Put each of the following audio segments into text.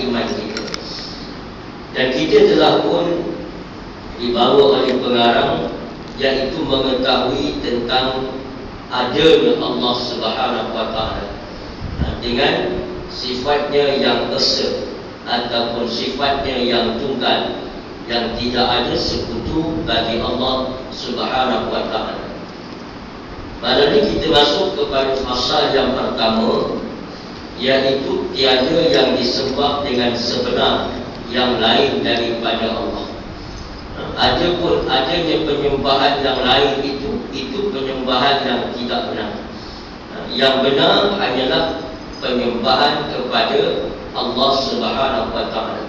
iman kita. Dan kita telah pun dibawa oleh pengarang, iaitu mengetahui tentang adanya Allah Subhanahu wa Ta'ala dengan sifatnya yang esa ataupun sifatnya yang tunggal, yang tidak ada sekutu bagi Allah Subhanahu wa Ta'ala. Pada ini kita masuk kepada fasal yang pertama, iaitu tiada yang disembah dengan sebenar yang lain daripada Allah. Adapun adanya penyembahan yang lain itu penyembahan yang tidak benar. Yang benar hanyalah penyembahan kepada Allah Subhanahu wa Ta'ala.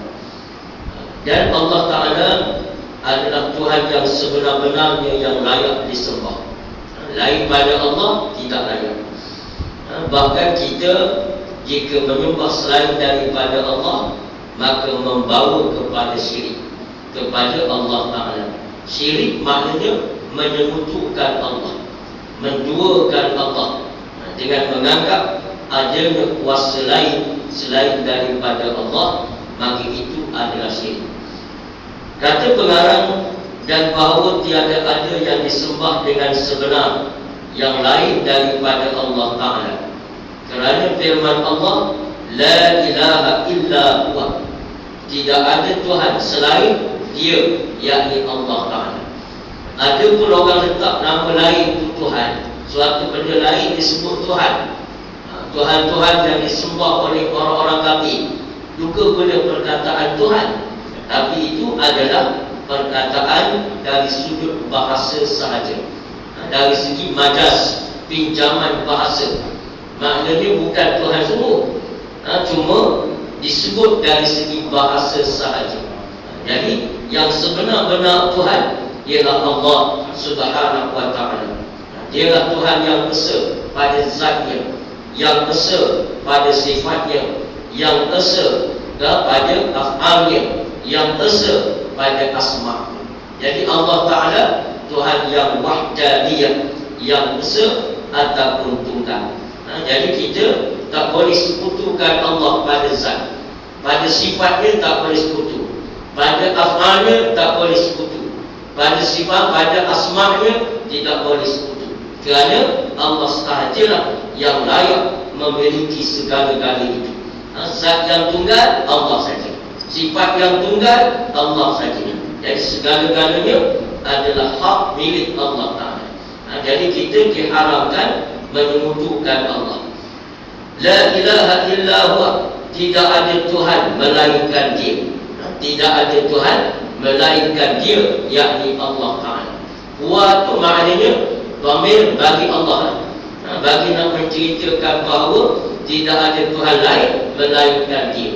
Dan Allah Ta'ala adalah Tuhan yang sebenar-benarnya yang layak disembah. Lain pada Allah tidak layak. Bahkan kita jika menyembah selain daripada Allah, maka membawa kepada syirik kepada Allah Ta'ala. Syirik maknanya menyekutukan Allah, menduakan Allah dengan menganggap adanya kuasa lain selain daripada Allah, maka itu adalah syirik. Kata pengarang, dan bahawa tiada ada yang disembah dengan sebenar yang lain daripada Allah Ta'ala, kerana firman Allah, la ilaha illa huwa, tidak ada Tuhan selain Dia, yakni Allah Ta'ala. Ada pun orang letak nama lain itu Tuhan, suatu benda lain disebut Tuhan. Tuhan-Tuhan yang disembah oleh orang-orang kafir juga guna perkataan Tuhan, tapi itu adalah perkataan dari sudut bahasa sahaja, dari segi majas, pinjaman bahasa. Maknanya bukan Tuhan semua, cuma disebut dari segi bahasa sahaja. Jadi yang sebenar-benar Tuhan ialah Allah Subhanahu wa Ta'ala. Dialah Tuhan yang esa pada zatnya, yang esa pada sifatnya, yang esa pada af'alnya, yang esa pada asma. Jadi Allah Ta'ala Tuhan yang wahdaniyah, yang esa ataupun tunggal. Jadi kita tak boleh sekutukan Allah pada zat, pada sifatnya tak boleh sekutu, pada af'alnya tak boleh sekutu, pada sifat, pada asma'nya tidak boleh sekutu, kerana Allah sahajalah yang layak memiliki segala-galanya itu. Zat yang tunggal Allah saja, sifat yang tunggal Allah saja. Jadi segala-galanya adalah hak milik Allah Ta'ala. Jadi kita diharamkan menyekutukan Allah. La ilaha illa huwa, tidak ada Tuhan melainkan Dia. Tidak ada Tuhan melainkan Dia, yakni Allah Ta'ala. Huwa itu maknanya dhamir bagi Allah, bagi nak menceritakan bahawa tidak ada Tuhan lain melainkan Dia.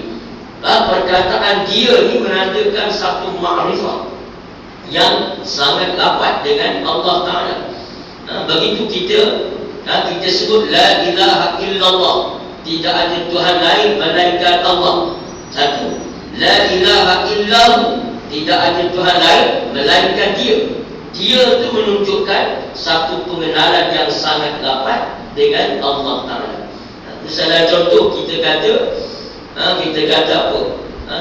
Perkataan Dia ini menandakan satu makrifat yang sangat rapat dengan Allah Ta'ala. Begitu kita sebut la ilaha illallah, tidak ada Tuhan lain melainkan Allah. Satu, la ilaha illahu, tidak ada Tuhan lain melainkan Dia. Dia itu menunjukkan satu pengenalan yang sangat rapat dengan Allah Ta'ala. Misalnya contoh, kita kata apa?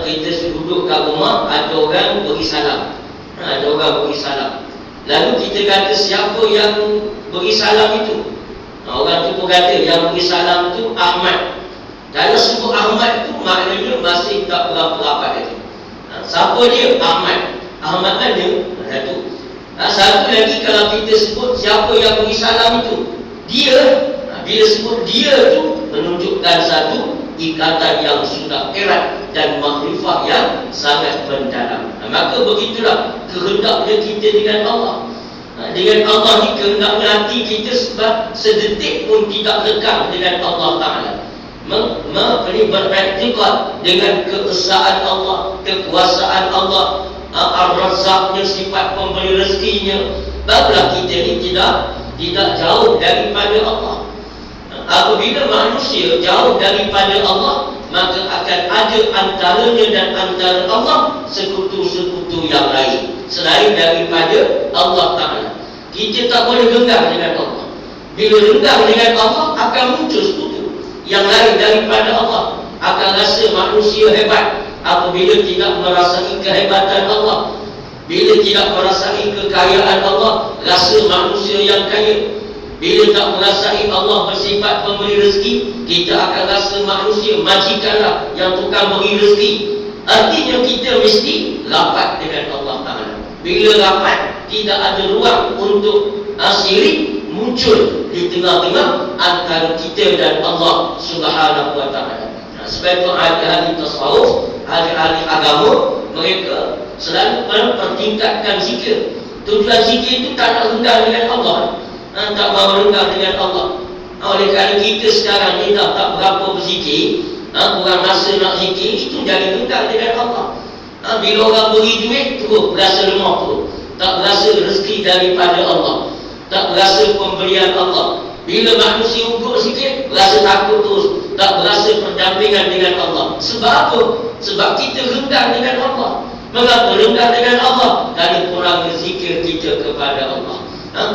Kita duduk kat rumah, ada orang beri salam. Ada orang beri salam. Lalu kita kata siapa yang beri salam itu? Orang tu pun kata yang beri salam itu Ahmad. Kalau sebut Ahmad itu maknanya masih tak berapa rapat itu. Siapa dia? Ahmad. Ahmad mana? Satu. Satu lagi, kalau kita sebut siapa yang beri salam itu, dia. Bila sebut dia itu menunjukkan satu ikatan yang sudah erat dan makrifah yang sangat mendalam. Maka begitulah kehendaknya kita dengan Allah. Dengan Allah ni kehendaknya hati kita sebab sedetik pun tidak lekang dengan Allah Ta'ala. Beriktikad dengan keesaan Allah, kekuasaan Allah, Ar-Razzaqnya, sifat pemberi rezekinya. Barulah kita ni tidak jauh daripada Allah. Apabila manusia jauh daripada Allah, maka akan ada antaranya dan antara Allah sekutu-sekutu yang lain selain daripada Allah Ta'ala. Kita tak boleh renggang dengan Allah. Bila renggang dengan Allah, akan muncul sekutu yang lain daripada Allah. akan rasa manusia hebat apabila tidak merasai kehebatan Allah. Bila tidak merasai kekayaan Allah, rasa manusia yang kaya. Bila tak merasai Allah bersifat pemberi rezeki, kita akan rasa manusia majikanlah yang tukang beri rezeki. Artinya kita mesti rapat dengan Allah Ta'ala. Bila rapat, tidak ada ruang untuk syirik muncul di tengah-tengah antara kita dan Allah Subhanahu Wa Ta'ala. Sebab itu ahli-ahli tasawuf, ahli-ahli agama, mereka selalu mempertingkatkan zikir. Tujuan zikir itu tak nak rendah dengan Allah, tak mahu rendah dengan Allah. Oleh kerana kita sekarang ni dah tak berapa berzikir, kurang masa nak zikir, itu jadi rendah dengan Allah. Bila orang beri duit, terus berasa lemah tu, tak berasa rezeki daripada Allah, tak berasa pemberian Allah. Bila manusia ukur sikit, berasa takut terus, tak berasa pendampingan dengan Allah. Sebab apa? Sebab kita rendah dengan Allah. Mengapa rendah dengan Allah? Kerana kurangnya zikir kita kepada Allah,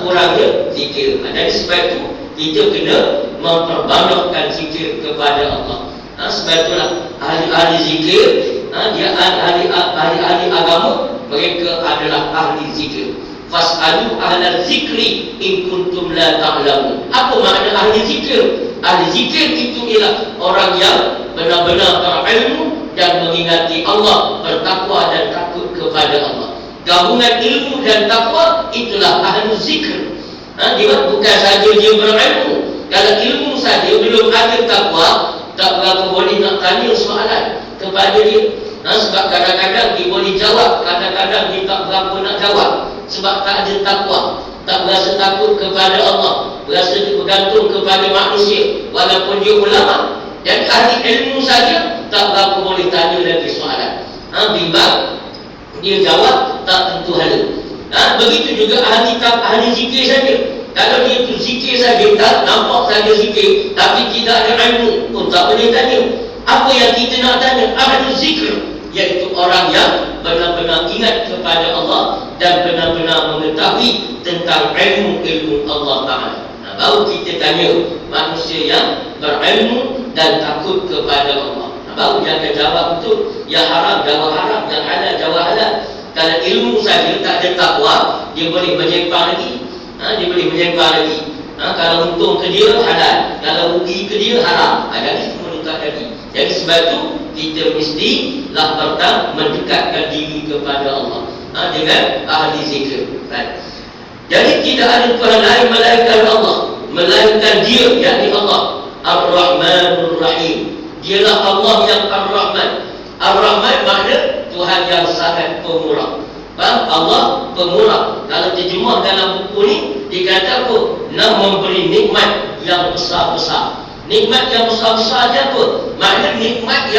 kurangnya zikir. Jadi sebab itu kita kena memperbanyakkan zikir kepada Allah. Sebab itulah ahli-ahli zikir, dia ahli-ahli agama, mereka adalah ahli zikir. Fas'alu ahla zikri in kuntum la ta'lamun. Apa makna ahli zikir? Ahli zikir itu ialah orang yang benar-benar berilmu dan mengingati Allah, bertakwa dan takut kepada Allah. Gabungan ilmu dan takwa itulah ahli zikir. Dia bukan saja dia berilmu. Kalau ilmu saja belum ada takwa, tak berapa boleh nak tanya soalan kepada dia. Sebab kadang-kadang dia boleh jawab, kadang-kadang dia tak berapa nak jawab. Sebab tak ada takwa, tak berasa takut kepada Allah, berasa bergantung kepada manusia, walaupun dia ulama. Dan ahli ilmu saja tak berapa boleh tanya lagi soalan. Bimbang dia jawab tak tentu hala. Begitu juga ahli zikir saja. Kalau dia tu zikir saja, tak nampak saja zikir, tapi tidak ada ilmu pun tak boleh tanya. Apa yang kita nak tanya? Ahli zikir, iaitu orang yang benar-benar ingat kepada Allah dan benar-benar mengetahui tentang ilmu Allah Ta'ala. Baru kita tanya manusia yang berilmu dan takut kepada Allah. Baru jangan jawab itu yang haram jawab haram, yang halal jawab halal. Kalau ilmu saja tak ada takwa, dia boleh menyempang lagi. Dia boleh menyempang lagi. Kalau untung ke dia halal, kalau rugi ke dia haram. Jadi semua tak jadi. Jadi sebab itu kita mestilah pertama mendekatkan diri kepada Allah dengan ahli zikir. Jadi tidak ada Tuhan lain melainkan Allah, melainkan Dia, yakni Allah Ar-Rahmanur Rahim. Dialah Allah yang Ar-Rahman. Ar-Rahman makna Tuhan yang sangat pemurah. Allah pemurah. Kalau terjemah dalam buku ni dikata apa? Nak memberi nikmat yang besar-besar. Nikmat yang besar-besar aja apa? Makna nikmat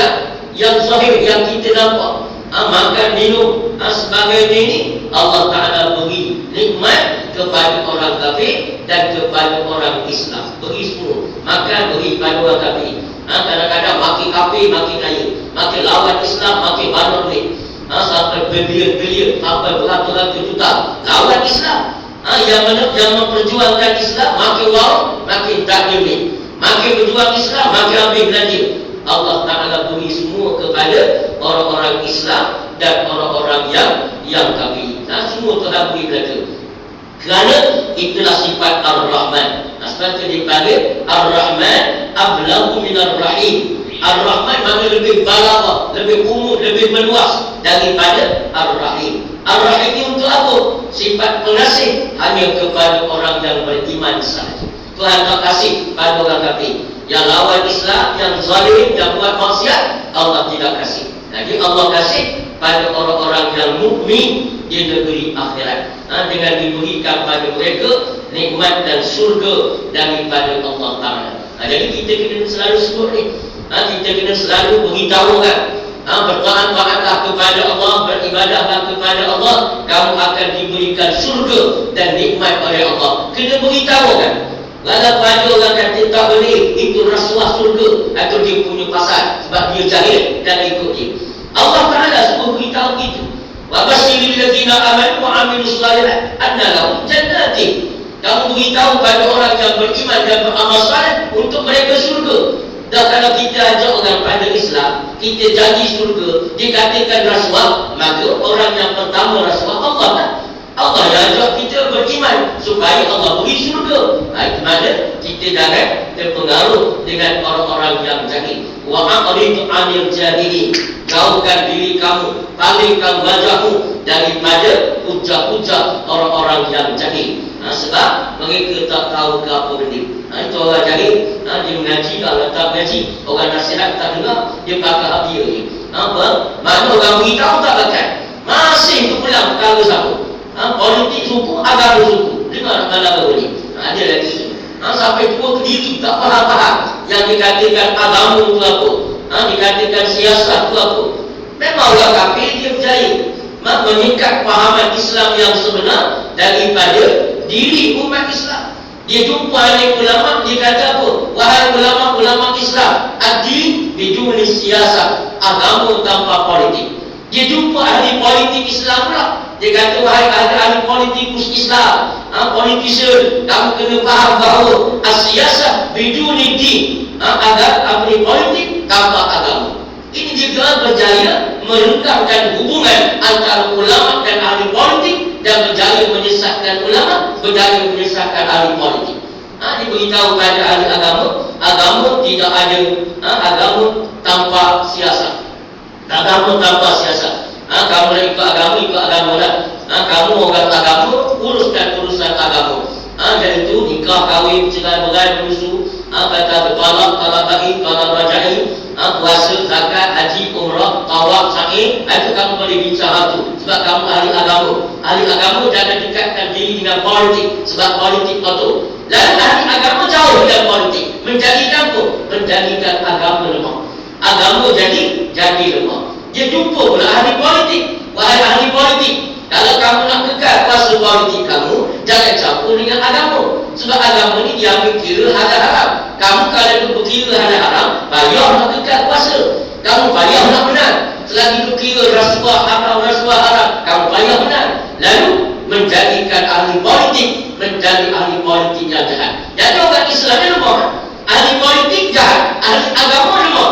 yang zahir, yang kita nampak. Makan, minum, sebagainya ini Allah Ta'ala beri nikmat kepada orang kafir dan kepada orang Islam. Beri semua. Makan beri pada orang kafir. Kadang-kadang makin kafir makin kaya, makin lawan Islam makin banyak duit. Sampai bilion-bilion, sampai beratus-ratus juta lawan Islam. Yang memperjuangkan Islam makin wow, makin tak ada duit. Makin berjuang Islam makin ambil belanja. Allah Ta'ala beri semua kepada orang-orang Islam dan orang-orang yang kafir. Semua telah beri belanja. Kerana itulah sifat Ar-Rahman. Sebab itu dipanggil Ar-Rahman Ablahu Minar Rahim. Ar-Rahman makna lebih balaghah, lebih umum, lebih meluas daripada Ar-Rahim. Ar-Rahim ini untuk apa? Sifat pengasih hanya kepada orang yang beriman sahaja. Tuhan tak kasih pada orang kafir. Yang lawan Islam, yang zalim, yang buat maksiat, Allah tidak kasih. Jadi Allah kasih pada orang-orang yang mukmin di negeri akhirat. Dengan diberikan pada mereka nikmat dan surga daripada Allah Ta'ala. Jadi kita kena selalu sebut ni. Kita kena selalu beritahukan. Bertaat-taatlah kepada Allah, beribadahlah kepada Allah, kamu akan diberikan surga dan nikmat oleh Allah. Kena beritahukan. Kalau pada orang kata tak boleh, itu rasuah surga, atau dia punya pasal sebab dia jahil dan ikut dia. Allah Ta'ala suruh beritahu itu. Wa basyiril ladzina amanu wa 'amilus shalihat anna lahum jannatin. Kamu beritahu pada orang yang beriman dan beramal saleh untuk mereka surga. Dan kalau kita ajak orang pada Islam, kita janji surga, dikatakan rasuah, maka orang yang pertama rasuah Allah kan? Allah yang ajak kita beriman supaya Allah beri surga. Itu mana kita jangan terpengaruh dengan orang-orang yang jahil. Wa a'rid 'anil jahilin. Jauhkan diri kamu, palingkan wajahmu daripada hujah-hujah orang-orang yang jahil. Sebab mereka tak tahu ke apa benda. Itu orang jahil, dia mengaji, kalau tak mengaji, orang nasihat tak dengar, dia pakai hak dia ni. Mana orang beritahu tak pakai. Masih tu pulang perkara siapa. Politik suku, agama suku. Dengar malam baru ni. Ada lagi. Sampai tua ke diri, tak faham-faham. Yang dikatakan agama tu apa. Dikatakan siasat tu apa. Memang orang kafir dia berjaya menyikat fahaman Islam yang sebenar daripada diri umat Islam. Dia jumpa ahli ulama, dia kata apa? Wahai ulama-ulama Islam, ad-din biduni siasat, agama tanpa politik. Dia jumpa ahli politik Islam pula. Dia kata, wahai ahli politikus Islam, politician, kamu kena faham bahawa as-siasat biduni din, agar ahli politik tanpa agama. Ini juga berjaya merengkangkan hubungan antara ulama dan ahli politik, dan berjaya menyesatkan ulama, berjaya menyesatkan ahli politik. Diberitahu pada ahli agama, agama tidak ada, agama tanpa siasat. Agama tanpa siasat. Kamu nak ikut agama lah. Kamu orang agama, uruskan urusan agama. Dan itu nikah, kahwin, cerai berai, menyusu, kata bertalak, talak bagi, talak rajai, puasa, zakat, haji, umrah, tawaf, sa'i. Itu kamu boleh bincang itu. Sebab kamu ahli agama. Ahli agama jangan dekatkan diri dengan politik. Sebab politik kotor. Lalu ahli agama jauh dengan politik. Menjadikan apa? Menjadikan agama lemah. Agama jadi lemah. Dia jumpa pula ahli politik. Wahai ahli politik, kalau kamu nak kekal kuasa politik kamu, jangan campur dengan agama. Sebab agama ni dia ambil kira halal haram. Kamu kalau itu berkira halal haram, payah nak kekal kuasa. Kamu payah nak menang. Selagi itu kira rasuah haram, kamu payah menang. Lalu menjadikan ahli politik menjadi ahli politik yang jahat. Jadi orang Islam ni lemah. Ahli politik jahat, ahli agama lemah.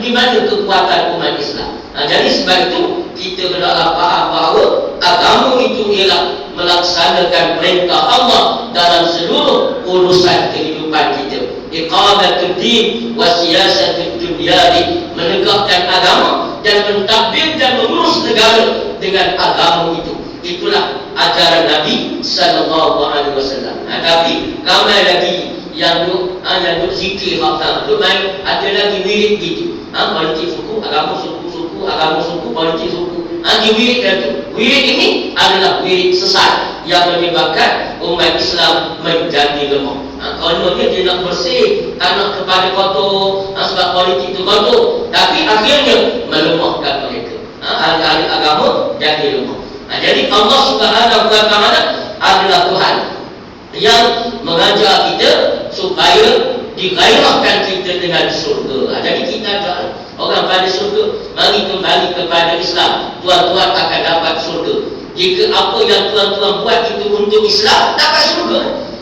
Di mana kekuatan umat Islam? Jadi sebab itu kita hendaklah faham bahawa agama itu ialah melaksanakan perintah Allah dalam seluruh urusan kehidupan kita. Iqamatul din wa siyasatul dunyadi, menegakkan agama dan mentadbir dan mengurus negara dengan agama itu. Itulah ajaran Nabi sallallahu alaihi wasallam. Tapi ramai lagi yang duk zikir hafal, duk main, ada lagi wirid gitu. Politik suku, agama suku, agama suku, politik suku. Dia wirid itu. Wirid ini adalah wirid sesat yang menyebabkan umat Islam menjadi lemah. Kononnya dia nak bersih, tak nak kepada kotor, sebab politik itu kotor. Tapi akhirnya melemahkan mereka. Ahli-ahli agama jadi lemah. Jadi Allah Subhanahu wa Ta'ala adalah Tuhan yang mengajar kita supaya digairahkan kita dengan surga. Jadi kita orang pada surga, mari kembali kepada Islam. Tuan-tuan akan dapat surga. Jika apa yang tuan-tuan buat itu untuk Islam, dapat surga.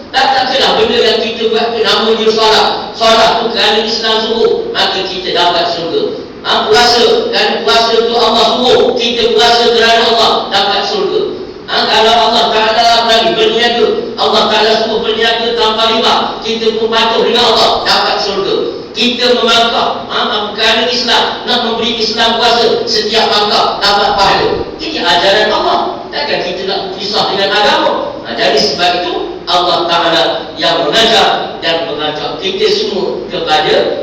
Tak kena benda yang kita buat itu nama dia solat. Solat itu kerana Islam suruh, maka kita dapat surga. Puasa, dan puasa itu Allah suruh, kita puasa kerana Allah, dapat surga. Kalau Allah Ta'ala lagi berniaga, Allah Ta'ala suruh berniaga tanpa riba, kita pun patuh dengan Allah, dapat surga. Kita memangkah kerana Islam, nak memberi Islam puasa, setiap langkah dapat pahala. Ini ajaran Allah. Takkan kita nak pisah dengan agama. Jadi sebab itu Allah Ta'ala yang mengajar dan mengajak kita semua kepada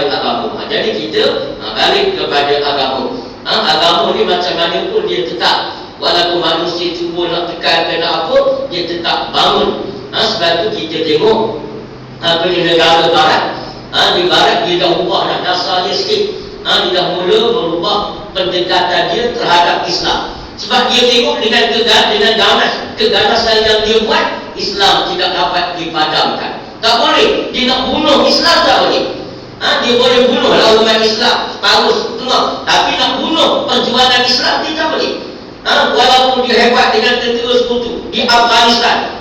agama. Jadi kita balik kepada agama. Agama ni macam mana pun dia tetap, walaupun manusia cuba nak tekankan apa, dia tetap bangun. Sebab itu kita tengok di negara barat, di barat dia dah ubah dah dasarnya sikit. Dia dah mula merubah pendekatan dia terhadap Islam. Sebab dia tengok dengan keganasan yang dia buat, Islam tidak dapat dipadamkan. Tak boleh. Dia nak bunuh Islam tak boleh. Dia boleh bunuhlah umat Islam separuh setengah, tapi nak bunuh perjuangan Islam dia tak boleh. Walaupun dia hebat dengan tentera sekutu di Afghanistan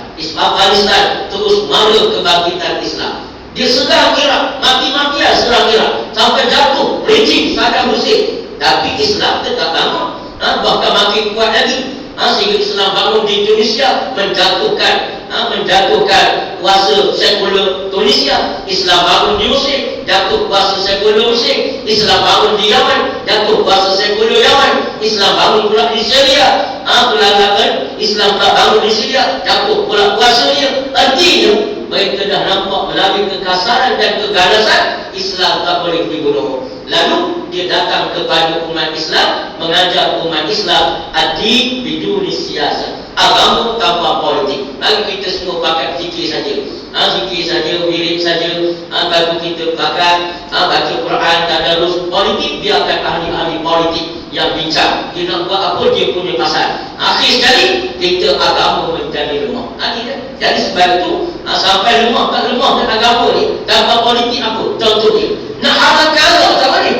terus mara kebangkitan Islam. Dia serang Iraq, mati-matian serang Iraq sampai jatuh rejim Saddam Hussein. Tapi Islam tetap bangun, bahkan makin kuat lagi. Sehingga Islam bangun di Tunisia, menjatuhkan kuasa sekular Tunisia. Islam bangun di Mesir, jatuh kuasa sekular Mesir. Islam bangun di Yaman, jatuh kuasa sekular Yaman. Islam bangun pula di Syria, perlahan Islam tak bangun di Syria, jatuh pula kuasanya. Artinya mereka dah nampak melalui kekasaran dan keganasan Islam tak boleh dibunuh. Lalu dia datang kepada umat Islam, mengajar umat Islam adil biduni siasat, agama tanpa politik. Mari kita semua pakai zikir saja, zikir saja, wirid saja. Baru kita pakai baca Quran, tadarus. Politik biarkan ahli-ahli politik yang bincang. Dia nak buat apa dia punya pasal. Akhir sekali kita agama menjadi lemah. Jadi sebab itu sampai lemah tak lemah agama ni tanpa politik apa? Contohnya nak haramkan Allah tak boleh.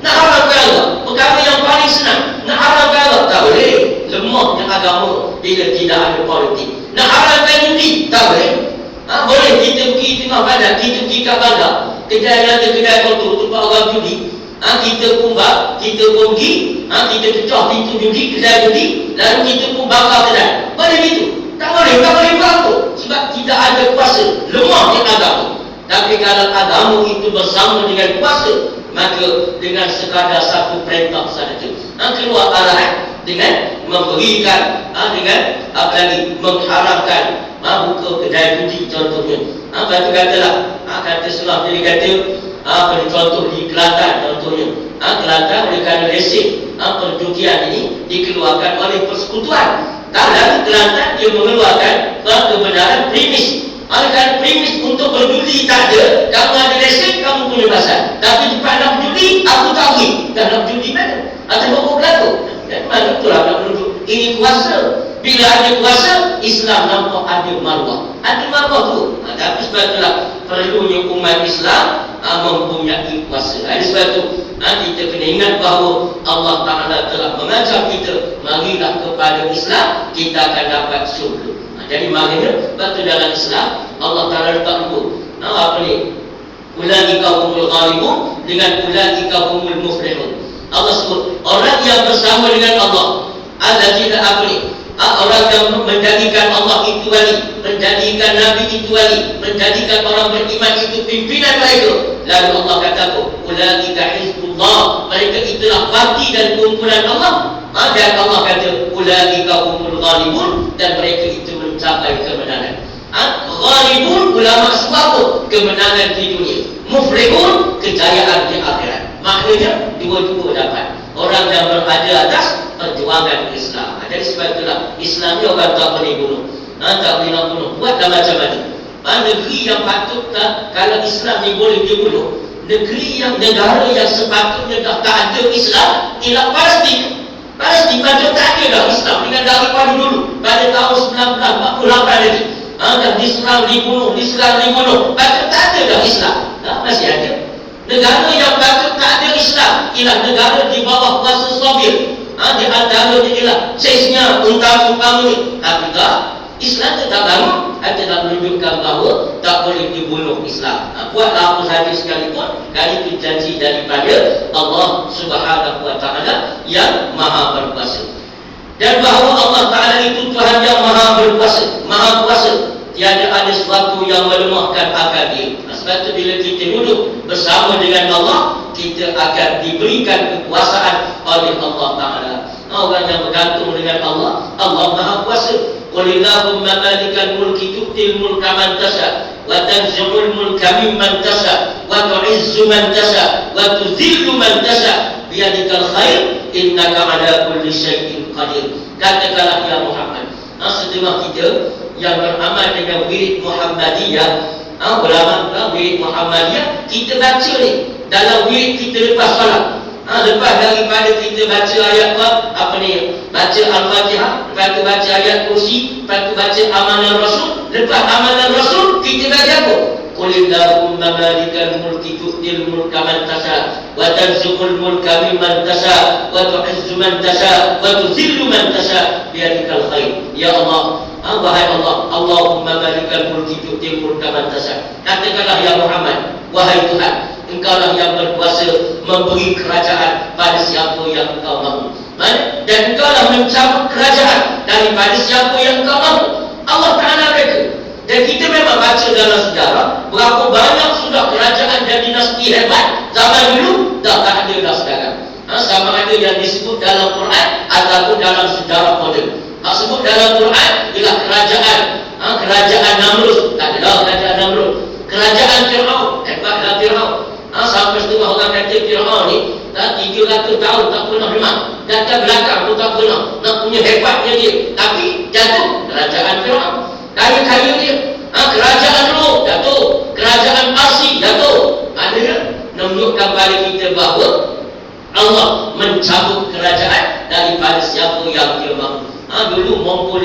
Nak haramkan Allah perkara yang paling senang. Nak haramkan Allah tak boleh. Lemahnya agama bila tidak ada politik. Nak haramkan judi tak boleh. Boleh kita pergi tengah badan, kita pergi kat bandar, kedai yang ada kedai kotor tempat orang judi. Kita pun kita pun pergi, kita pecah pintu judi, kedai judi, lalu kita pun bakar kedai. Boleh gitu? Tak boleh buat apa? Sebab tidak ada kuasa. Lemahnya agama. Tapi kalau agama itu bersama dengan kuasa, maka dengan sekadar satu perintah sahaja, keluar arahan dengan memberikan, dengan apa lagi, mengharamkan buka kedai judi contohnya. Batu katalah, kata surah jadi kata, contoh di Kelantan contohnya. Kelantan oleh kerana lesen perjudian ini dikeluarkan oleh persekutuan. Dan Kelantan dia mengeluarkan kebenaran premis. Kan premis untuk berjudi tak ada. Kamu ada lesen, kamu punya pasal. Tapi tempat nak berjudi, aku tak pergi. Dan nak berjudi mana? Atau bawa berlaku. Dan mana itulah nak menunjuk. Ini kuasa. Bila ada kuasa, Islam nampak ada maruah. Ada maruah tu. Tapi sebab itulah perlunya umat Islam mempunyai kuasa. Sebab itu kita kena ingat bahawa Allah Ta'ala telah mengajar kita, marilah kepada Islam, kita akan dapat syurga. Jadi maknanya batu dalam Islam Allah Ta'ala letak dua apa ni, ulaika humul ghalibun dengan ulaika humul muflihun. Allah sebut orang yang bersama dengan Allah, allazina apa ni, orang yang menjadikan Allah itu wali, menjadikan Nabi itu wali, menjadikan orang beriman itu pimpinan mereka. Lalu Allah kata apa? Ulaika hizbullah, mereka itulah parti dan kumpulan Allah. Dan Allah kata ulaika humul ghalibun, dan mereka itu mencapai kemenangan. Ghalibun ulama sebab kemenangan di dunia, muflihun kejayaan di akhirat. Maknanya dua-dua dapat. Orang yang berada atas perjuangan Islam. Jadi sebab itulah Islam ni orang tak boleh bunuh. Tak boleh nak bunuh. Buatlah macam mana. Negeri yang patut tak, kalau Islam ni boleh dibunuh, negara yang sepatutnya dah tak ada Islam, ialah Palestin. Palestin patut tak ada dah Islam dengan daripada dulu. Pada tahun 1948 lagi. Dah diserang dibunuh. Patut tak ada dah Islam. Masih ada. Negara yang patut tak ada Islam ialah negara di bawah kuasa Soviet. Di antaranya ialah Chechnya umpama ni. Tapi tak, Islam tetap bangun. Adalah menunjukkan bahawa tak boleh dibunuh Islam. Buatlah apa sahaja sekalipun, kali itu janji daripada Allah Subhanahu Wa Taala yang Maha Berkuasa. Dan bahawa Allah Taala itu Tuhan yang Maha Berkuasa, Maha Kuasa. Tiada ada sesuatu yang melemahkan akal dia. Sebab itu bila kita duduk bersama dengan Allah, kita akan diberikan kekuasaan oleh Allah Ta'ala. Orang yang bergantung dengan Allah, Allah Maha Kuasa. Qulillahumma malikal mulki tu'til mulka man tasha wa tanzi'ul mulka mimman tasha wa tu'izzu man tasha wa tuzillu man tasha biyadikal khair innaka ala kulli syai'in qadir. Katakanlah ya Muhammad, setengah kita yang beramal dengan wirid Muhammadiyah, ulama wirid Muhammadiyah, kita baca ni dalam wirid kita lepas salat. Lepas daripada kita baca ayat apa ni, baca Al-Fatihah, lepas tu baca ayat kursi, lepas tu baca amalan Rasul. Lepas amalan Rasul kita baca apa? Qulillahumma malikal mulki tu'til mulka man tasha wa tanzi'ul mulka mimman tasha wa tu'izzu man tasha wa tuzillu man tasha biyadikal khair. Ya Allah, Wahai Allah, Allahumma malikal mulki tu'til mulka man tasha. Katakanlah ya Muhammad, wahai Tuhan, Engkaulah yang berkuasa memberi kerajaan pada siapa yang Engkau mahu. Dan Engkaulah mencabut kerajaan daripada siapa yang Engkau mahu. Allah Ta'ala berkata. Dan kita memang baca dalam sejarah berapa banyak sudah kerajaan dan dinasti hebat zaman dulu dah tak ada dah sekarang. Sama ada yang disebut dalam Quran ataupun dalam sejarah moden. Sebut dalam Quran ialah kerajaan Namrud. Tak ada kerajaan Namrud. Kerajaan Fir'aun, hebatlah Fir'aun. Sampai setengah orang kata Fir'aun ni 300 tahun tak pernah menang. Datang belakang pun tak pernah. Nak punya hebatnya dia. Tapi jatuh kerajaan Fir'aun. Kaya-kaya dia. Kerajaan Rom jatuh. Kerajaan Parsi jatuh. Ada menunjukkan pada kita bahawa Allah mencabut kerajaan daripada siapa yang dia mahu. Dulu Mongol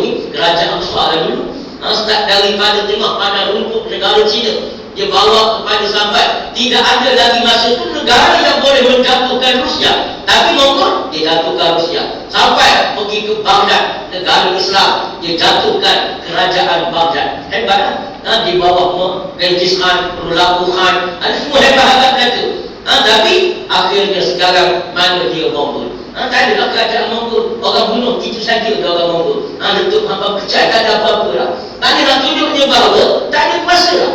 ni kerajaan besar dulu. Start daripada tengah pada rumput negara China. Dia bawa kepada sampai tidak ada lagi masa itu negara yang boleh menjatuhkan Rusia. Tapi Mongol dia jatuhkan Rusia. Sampai pergi ke Baghdad, negara Islam, dia jatuhkan kerajaan Baghdad. Hebat. Di bawah Genghis Khan, Rulagu Khan, semua hebat-hebat mereka. Tapi akhirnya sekarang mana dia Mongol? Tak ada lah kerajaan Mongol. Orang bunuh itu saja orang Mongol. Letup hamba kecil, tak ada apa-apa lah. Tadi nak tunjuknya bahawa tak ada kuasa lah.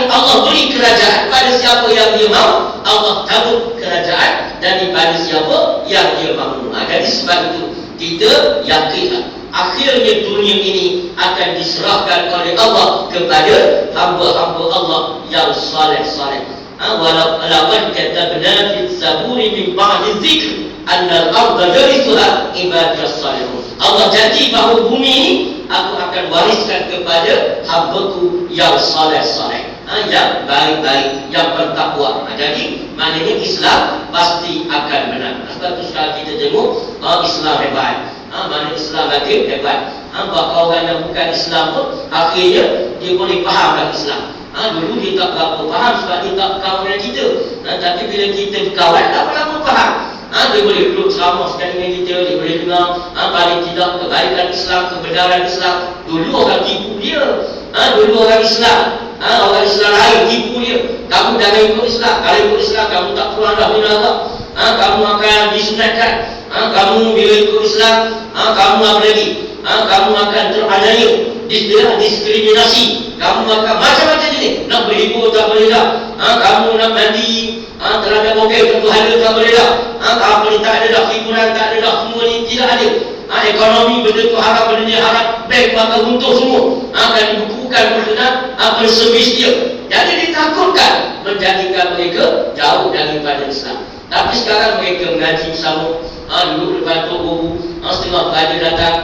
Allah beri kerajaan pada siapa yang dia mahu. Allah cabut kerajaan daripada siapa yang dia mahu. Jadi sebab itu kita yakin akhirnya dunia ini akan diserahkan oleh Allah kepada hamba-hamba Allah yang saleh-saleh. Walaqad katabna fil zaburi min ba'di dzikr anna al-ardha yarithuha ibadiyas salihun. Allah janji bahawa bumi ini aku akan wariskan kepada hamba-Ku yang saleh-saleh, yang baik-baik, yang bertakwa. Jadi maknanya Islam pasti akan menang. Sebab itu sekarang kita tengok Islam hebat. Mana Islam lagi hebat. Bahkan orang yang bukan Islam pun akhirnya dia boleh fahamkan Islam. Dulu dia tak berapa faham sebab dia tak kawan dengan kita. Tapi bila kita berkawan, lama-lama faham. Dia boleh duduk selama sekali dengan kita. Dia boleh dengar paling tidak kebaikan Islam, kebenaran Islam. Dulu orang tipu dia. Dulu orang Islam lain tipu dia. Kamu jangan ikut Islam. Kalau ikut Islam kamu tak keluar dah minat. Kamu akan disunatkan. Kamu bila ikut Islam, kamu apa lagi? Kamu akan teraniaya, diskriminasi. Kamu akan macam-macam jenis. Nak berhibur tak boleh dah. Kamu nak mandi terhadap mobil tentu ada tak boleh dah. Apa ni tak ada dah, hiburan tak ada dah, semua ni tidak ada. Ekonomi benda tu haram, benda ni haram, bank bakal runtuh semua. Akan dibukukan servis dia. Jadi ditakutkan menjadikan mereka jauh daripada Islam. Tapi sekarang mereka mengaji bersama. Dulu depan Tok Guru, setengah peraja datang,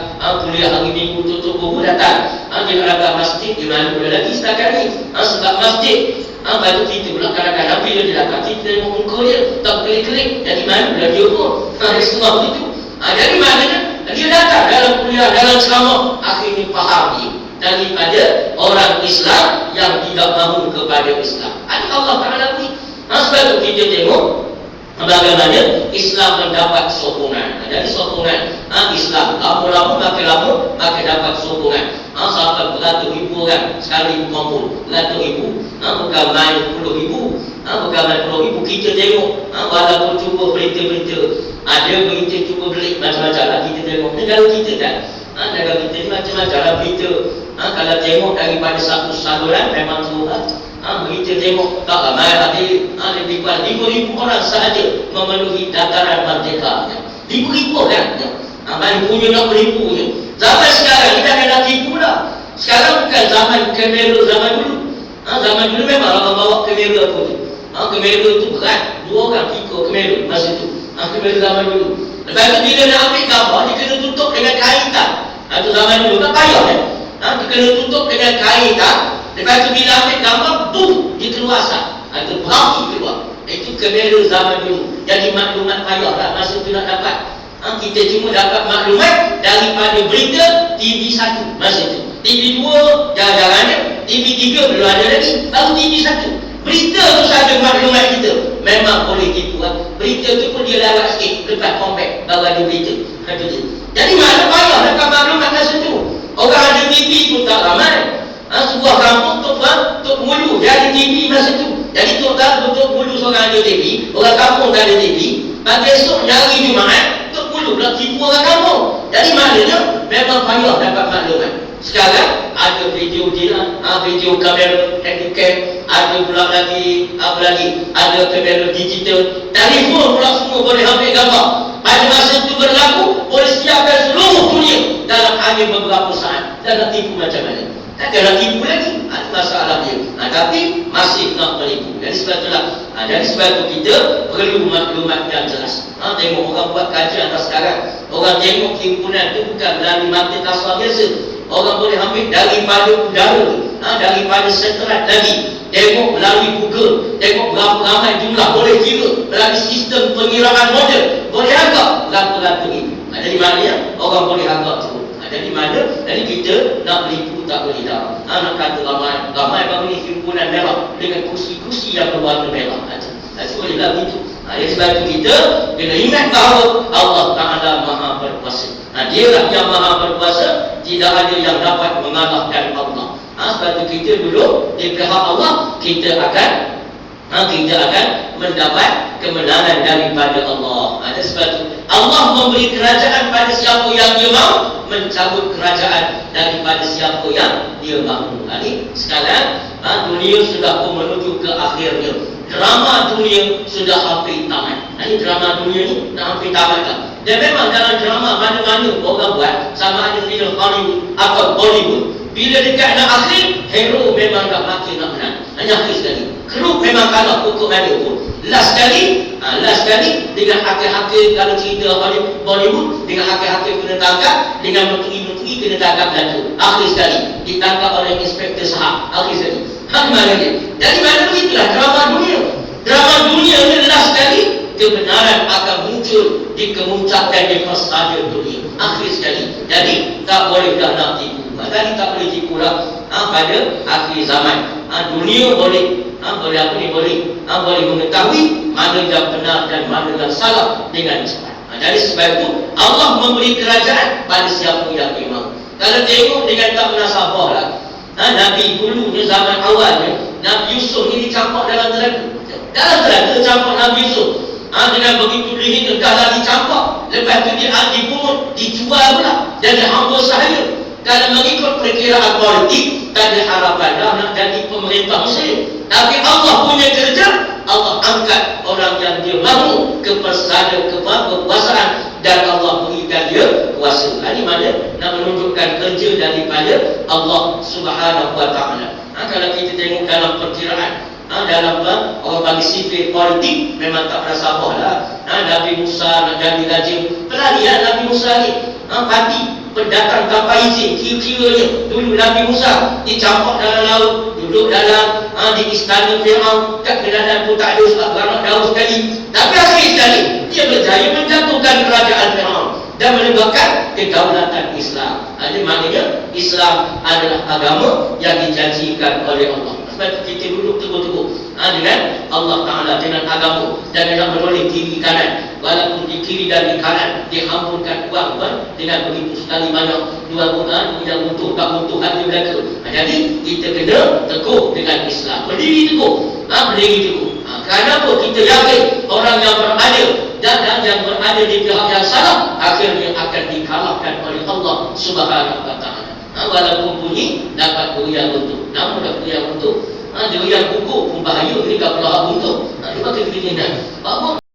kuliah hari Minggu Tok Guru datang. Dia nak datang masjid, dia mana boleh lagi setakat ni. Sebab masjid, baru kita pula kadang-kadang bila dia datang, kita tengok muka dia, tak kelik-kelik. Jadi mana boleh dia pun, setengah begitu. Jadi maknanya, dia datang dalam kuliah, dalam ceramah, akhirnya faham dia daripada orang Islam yang tidak mahu kepada Islam. Allah Ta'ala ni. Sebab itu kita tengok bagaimana Islam mendapat sokongan. Jadi sokongan Islam lama-lama makin dapat sokongan. Sampai beratus-ribu orang sekali kumpul. Beratus-ribu, bukan main 10,000, bukan main 10,000. Kita tengok walaupun cuba berita-berita, ada berita cuba beli macam-macam lah. Kita tengok negara kita kan, negara kita ni macam-macam lah berita. Kalau tengok daripada satu saluran memang semua berita tengok tak ramai habis. Lebih kurang 5,000 orang sahaja memenuhi dataran Merdeka. 5,000 kan? Main punya nak menipunya. Zaman sekarang kita nak tipu lah. Sekarang bukan zaman kamera zaman dulu. Zaman dulu memang orang bawa kamera pun. Kamera tu berat. 2 orang pikul kamera masa tu. Kamera zaman dulu. Lepas tu bila nak ambil gambar, dia kena tutup dengan kain hitam. Itu zaman dulu tak payah kan? Dia kena tutup dengan kain hitam. Lepas tu bila ambil gambar, boom, dia keluar asap. Itu berapi keluar. Itu kamera zaman dulu. Jadi maklumat payah lah masa tu nak dapat. Kita cuma dapat maklumat daripada berita TV1 masa tu. TV2 jarang-jarang, TV3 belum ada lagi, baru TV1. Berita tu saja maklumat kita. Memang boleh tipu lah. Berita tu pun dia lewat sikit, lepas compact, baru ada berita. Jadi mana payah dapat maklumat masa tu. Orang ada TV pun tak ramai. Sebuah kampung Tok Mulu dia ada TV masa tu. Jadi Tok Mulu seorang ada TV, orang kampung tak ada TV. Pagi esok hari Jumaat Tok Mulu nak tipu orang kampung. Jadi maknanya memang payah dapat maklumat. Sekarang ada video dia, video kamera handicam, ada pula lagi ada kamera digital, telefon pula semua boleh ambil gambar. Pada masa itu berlaku, boleh siapkan seluruh dunia dalam hanya beberapa saat. Dan nak tipu macam mana? Tak nak tipu lagi, ada masalah dia. Tapi masih nak menipu. Jadi sebab itulah, dari sebab itu kita perlu maklumat yang jelas. Tengok orang buat kajian atas sekarang. Orang tengok himpunan itu bukan melalui mata kasar biasa. Orang boleh ambil daripada udara, daripada satelit lagi. Tengok melalui Google, tengok berapa ramai jumlah, boleh kira melalui sistem pengiraan model, boleh agak berapa ini. Jadi maknanya orang boleh agak tu. Jadi mana? Jadi kita nak menipu tak boleh dah. Nak kata ramai baru ni himpunan merah dengan kursi-kursi yang berwarna merah. Tak boleh lah begitu. Jadi sebab itu kita kena ingat bahawa Allah Ta'ala Maha Berkuasa. Dialah yang Maha Berkuasa, tidak ada yang dapat mengalahkan Allah. Sebab itu kita dulu di pihak Allah, kita akan mendapat kemenangan daripada Allah. Sebab itu Allah memberi kerajaan pada siapa yang dia mahu, mencabut kerajaan daripada siapa yang dia mahu. Sekarang dunia sudah pun menuju ke akhirnya. Drama dunia sudah hampir tamat. Drama dunia ni dah hampir tamat dah. Dan memang dalam drama mana-mana orang buat, sama ada filem Hollywood atau Bollywood, bila dekat nak akhir, hero memang dah mati nak menang. Hanya akhir sekali. Kru memang kalah pokok mana pun. Last sekali dengan hakir-hakir kalau cerita Bollywood, dengan hakir-hakir kena tangkap, dengan menteri-menteri kena tangkap dan akhir sekali ditangkap oleh inspektor sahab. Akhir sekali. Mana dia? Jadi mana begitulah drama dunia. Drama dunia ni last sekali kebenaran akan muncul di kemuncakan di persada dunia. Akhir sekali. Jadi tak boleh dah nak tipu. Tadi tak boleh tipu lah. Pada akhir zaman. Dunia boleh boleh mengetahui mana yang benar dan mana yang salah dengan cepat. Jadi sebab itu Allah memberi kerajaan pada siapa yang dia mahu. Kalau tengok dengan tak pernah sabar lah. Nabi dulunya zaman awalnya, Nabi Yusuf ni dicampak dalam telaga. Dalam telaga campak Nabi Yusuf. Dengan begitu dihina, dah lagi campak. Lepas tu dia dipungut, dijual pula. Jadi hamba sahaya. Kalau mengikut perkiraan politik, tak ada harapan dah nak jadi pemerintah Mesir. Tapi Allah punya kerja, Allah angkat orang yang dia mahu ke persada, ke kekuasaan, dan Allah berikan dia kuasa. Ini mana nak menunjukkan kerja daripada Allah Subhanahu Wa Taala. Kalau kita tengok dalam perkiraan, dalam orang bagi sipil politik, memang tak pernah sabar lah. Nabi Musa nak jadi raja, pelarian Nabi Musa ni mati pendatang tanpa izin. Kira-kiranya dulu Nabi Musa dicampak dalam laut, duduk dalam di istana Fir'aun, kat kedanan pun tak ada sebab beranak jauh sekali. Tapi akhir sekali dia berjaya menjatuhkan kerajaan Fir'aun dan menegakkan kedaulatan Islam. Jadi maknanya Islam adalah agama yang dijanjikan oleh Allah. Sebab itu kita duduk teguh-teguh dengan Allah Ta'ala, dengan agama, dan tidak menoleh kiri kanan. Walaupun di kiri dan di kanan dihamburkan uang dengan begitu sekali banyak dua bulan, tidak butuh, tak butuh hati mereka. Jadi kita kena teguh dengan Islam, berdiri teguh. Kenapa kita yakin orang yang berada dan yang berada di pihak yang salah akhirnya akan dikalahkan oleh Allah Subhanahu Wa Taala. Walaupun bunyi dapat beriang untuk, namun dah beriang untuk, dia yang kukuh pun bahaya, ini tak perlu untuk. Dia makin keinginan.